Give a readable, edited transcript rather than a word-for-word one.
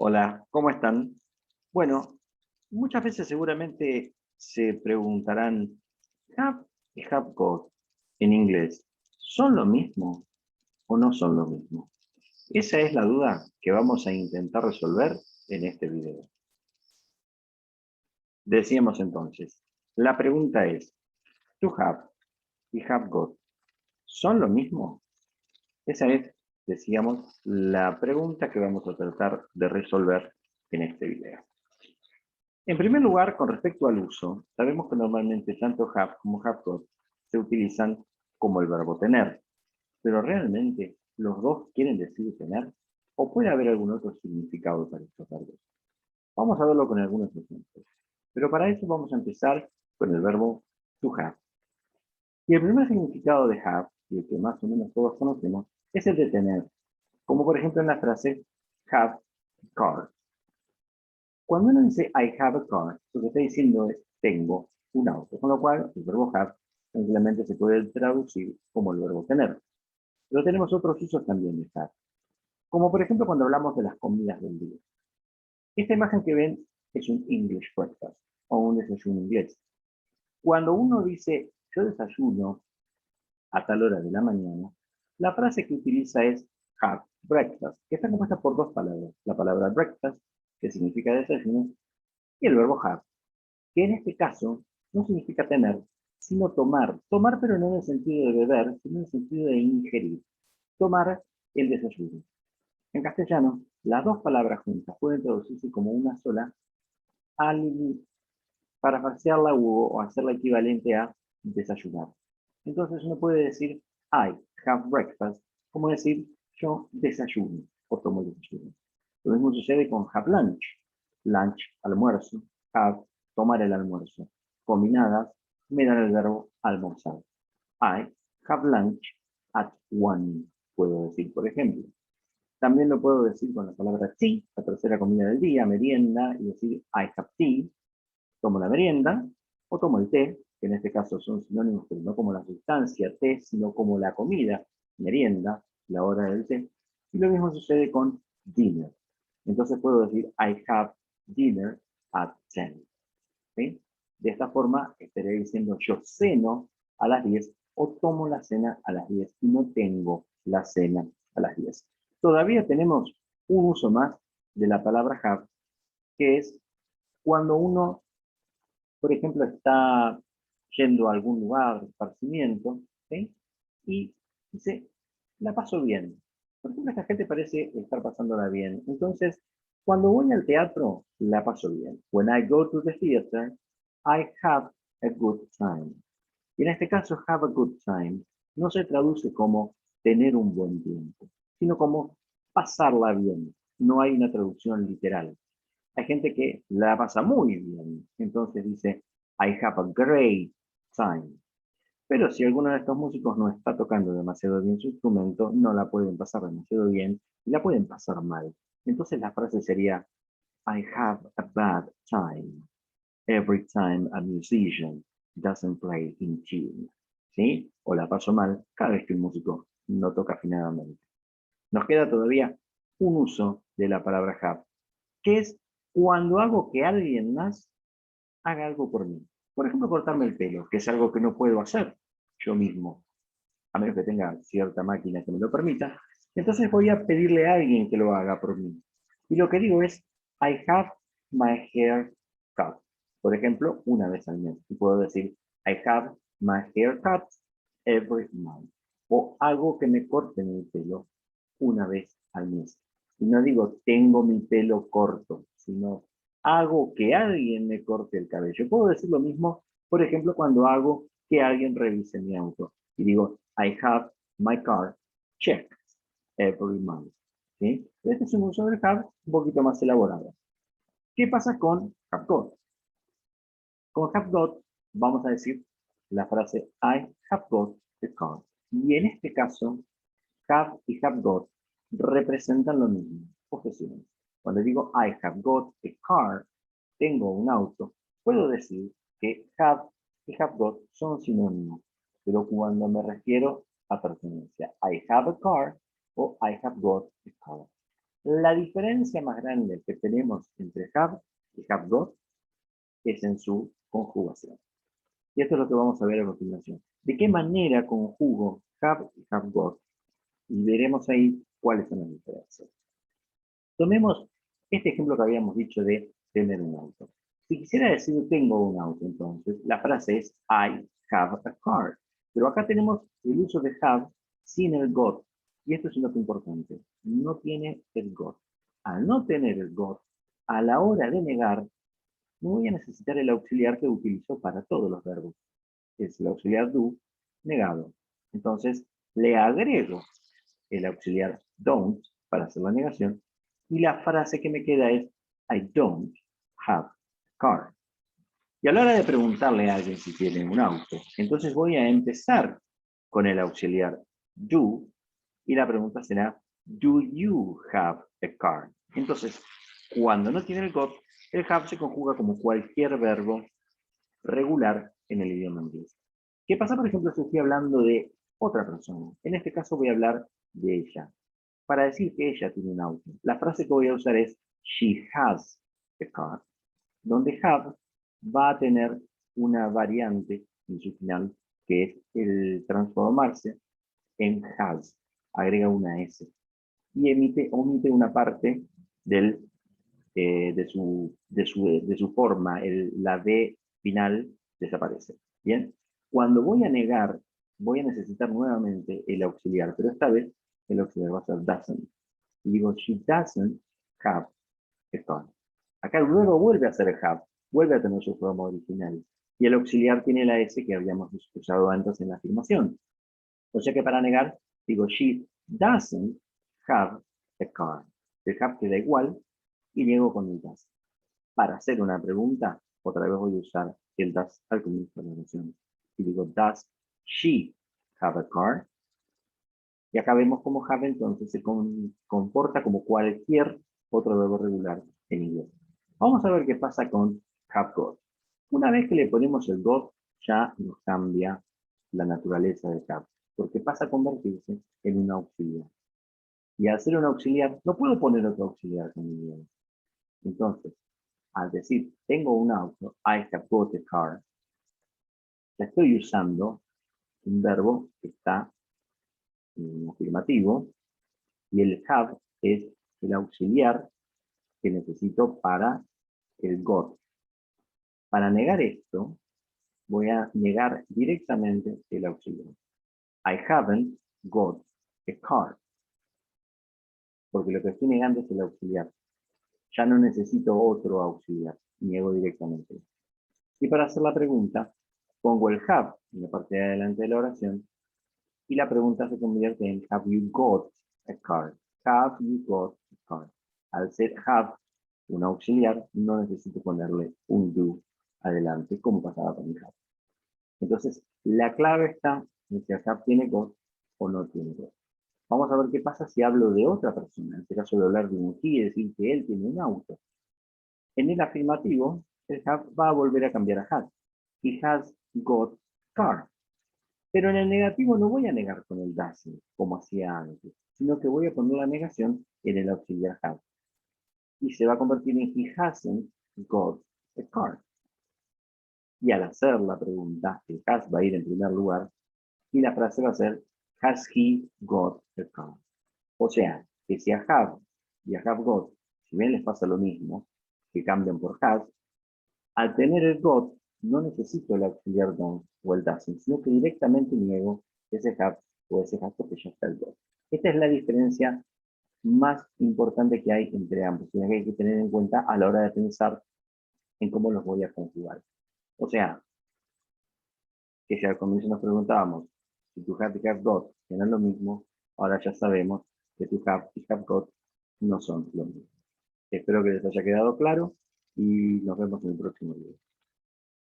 Hola, ¿cómo están? Bueno, muchas veces seguramente se preguntarán, ¿have y have got en inglés son lo mismo o no son lo mismo? Esa es la duda que vamos a intentar resolver en este video. Decíamos entonces, la pregunta es, ¿to have y have got son lo mismo? Esa es, decíamos, la pregunta que vamos a tratar de resolver en este video. En primer lugar, con respecto al uso, sabemos que normalmente tanto have como have got se utilizan como el verbo tener, pero realmente los dos quieren decir tener, o puede haber algún otro significado para estos verbos. Vamos a verlo con algunos ejemplos, pero para eso vamos a empezar con el verbo to have. Y el primer significado de have, y el que más o menos todos conocemos, es el de tener, como por ejemplo en la frase have a car. Cuando uno dice I have a car, lo que está diciendo es tengo un auto, con lo cual el verbo have simplemente se puede traducir como el verbo tener. Pero tenemos otros usos también de have, como por ejemplo cuando hablamos de las comidas del día. Esta imagen que ven es un English breakfast o un desayuno inglés. Cuando uno dice yo desayuno a tal hora de la mañana, la frase que utiliza es have breakfast, que está compuesta por dos palabras. La palabra breakfast, que significa desayuno, y el verbo have, que en este caso no significa tener, sino tomar. Tomar, pero no en el sentido de beber, sino en el sentido de ingerir. Tomar el desayuno. En castellano, las dos palabras juntas pueden traducirse como una sola al parafrasearla o hacerla equivalente a desayunar. Entonces uno puede decir I have breakfast, como decir yo desayuno o tomo el desayuno. Lo mismo sucede con have lunch. Lunch, almuerzo. Have, tomar el almuerzo. Combinadas, me dan el verbo almorzar. I have lunch at 1, puedo decir, por ejemplo. También lo puedo decir con la palabra tea, la tercera comida del día, merienda, y decir I have tea, tomo la merienda, o tomo el té, que en este caso son sinónimos, pero no como la sustancia té, sino como la comida, merienda, la hora del té. Y lo mismo sucede con dinner. Entonces puedo decir I have dinner at 10. ¿Sí? De esta forma estaré diciendo yo ceno a las 10 o tomo la cena a las 10 y no tengo la cena a las 10. Todavía tenemos un uso más de la palabra have, que es cuando uno, por ejemplo, está yendo a algún lugar de esparcimiento, ¿sí? Y dice, la paso bien. Por ejemplo, esta gente parece estar pasándola bien. Entonces, cuando voy al teatro, la paso bien. When I go to the theater, I have a good time. Y en este caso, have a good time no se traduce como tener un buen tiempo, sino como pasarla bien. No hay una traducción literal. Hay gente que la pasa muy bien, entonces dice, I have a great time. Pero si alguno de estos músicos no está tocando demasiado bien su instrumento, no la pueden pasar demasiado bien y la pueden pasar mal. Entonces la frase sería, I have a bad time every time a musician doesn't play in tune. ¿Sí? O la paso mal cada vez que un músico no toca afinadamente. Nos queda todavía un uso de la palabra have, que es cuando hago que alguien más haga algo por mí. Por ejemplo, cortarme el pelo, que es algo que no puedo hacer yo mismo, a menos que tenga cierta máquina que me lo permita. Entonces voy a pedirle a alguien que lo haga por mí. Y lo que digo es, I have my hair cut. Por ejemplo, una vez al mes. Y puedo decir, I have my hair cut every month. O hago que me corten el pelo una vez al mes. Y no digo, tengo mi pelo corto, sino hago que alguien me corte el cabello. Puedo decir lo mismo, por ejemplo, cuando hago que alguien revise mi auto. Y digo, I have my car checked every month. ¿Sí? Este es un uso del have un poquito más elaborado. ¿Qué pasa con have got? Con have got vamos a decir la frase I have got a car. Y en este caso, have y have got representan lo mismo, posesiones. Cuando digo I have got a car, tengo un auto, puedo decir que have y have got son sinónimos, pero cuando me refiero a pertenencia, I have a car o I have got a car. La diferencia más grande que tenemos entre have y have got es en su conjugación. Y esto es lo que vamos a ver a continuación. ¿De qué manera conjugo have y have got? Y veremos ahí cuáles son las diferencias. Tomemos este ejemplo que habíamos dicho de tener un auto. Si quisiera decir tengo un auto, entonces la frase es I have a car. Pero acá tenemos el uso de have sin el got. Y esto es un dato importante. No tiene el got. Al no tener el got, a la hora de negar, no voy a necesitar el auxiliar que utilizo para todos los verbos. Es el auxiliar do negado. Entonces, le agrego el auxiliar don't para hacer la negación y la frase que me queda es I don't have a car. Y a la hora de preguntarle a alguien si tiene un auto, entonces voy a empezar con el auxiliar do y la pregunta será do you have a car? Entonces, cuando no tiene el got, el have se conjuga como cualquier verbo regular en el idioma inglés. ¿Qué pasa, por ejemplo, si estoy hablando de otra persona? En este caso voy a hablar de ella. Para decir que ella tiene un auto, la frase que voy a usar es she has a car, donde have va a tener una variante en su final, que es el transformarse en has, agrega una S, y omite una parte de su forma, la D final desaparece. Bien, cuando voy a negar, voy a necesitar nuevamente el auxiliar, pero esta vez el auxiliar va a ser doesn't. Y digo, she doesn't have a car. Acá luego vuelve a ser have, vuelve a tener su forma original. Y el auxiliar tiene la S que habíamos usado antes en la afirmación. O sea que para negar, digo, she doesn't have a car. El have queda igual y niego con el does. Para hacer una pregunta, otra vez voy a usar el does al comienzo de la oración. Y digo, does she have a car? Y acá vemos cómo have entonces se comporta como cualquier otro verbo regular en inglés. Vamos a ver qué pasa con have got. Una vez que le ponemos el got, ya nos cambia la naturaleza de have, porque pasa a convertirse en un auxiliar. Y al ser un auxiliar, no puedo poner otro auxiliar con mi idioma. Entonces, al decir tengo un auto, I have got a car, estoy usando un verbo que está en afirmativo y el have es el auxiliar que necesito para el got. Para negar esto, voy a negar directamente el auxiliar. I haven't got a car. Porque lo que estoy negando es el auxiliar. Ya no necesito otro auxiliar. Niego directamente. Y para hacer la pregunta, pongo el have en la parte de adelante de la oración y la pregunta se convierte en have you got a car? Have you got a car? Al ser have un auxiliar, no necesito ponerle un do adelante como pasaba con el have. Entonces, la clave está en si el have tiene got o no tiene got. Vamos a ver qué pasa si hablo de otra persona. En este caso de hablar de un he y decir que él tiene un auto. En el afirmativo, el have va a volver a cambiar a has. He has got car. Pero en el negativo no voy a negar con el doesn't, como hacía antes, sino que voy a poner la negación en el auxiliar have. Y se va a convertir en he hasn't got a car. Y al hacer la pregunta, el has va a ir en primer lugar y la frase va a ser has he got a car. O sea, que si a have y a have got, si bien les pasa lo mismo, que cambian por has, al tener el got, no necesito el auxiliar don't o el doesn't, sino que directamente niego ese have o ese has porque ya está el got. Esta es la diferencia más importante que hay entre ambos, y que hay que tener en cuenta a la hora de pensar en cómo los voy a conjugar. O sea, que ya al comienzo nos preguntábamos si tu have y have got eran lo mismo, ahora ya sabemos que tu have y have got no son lo mismo. Espero que les haya quedado claro y nos vemos en el próximo video.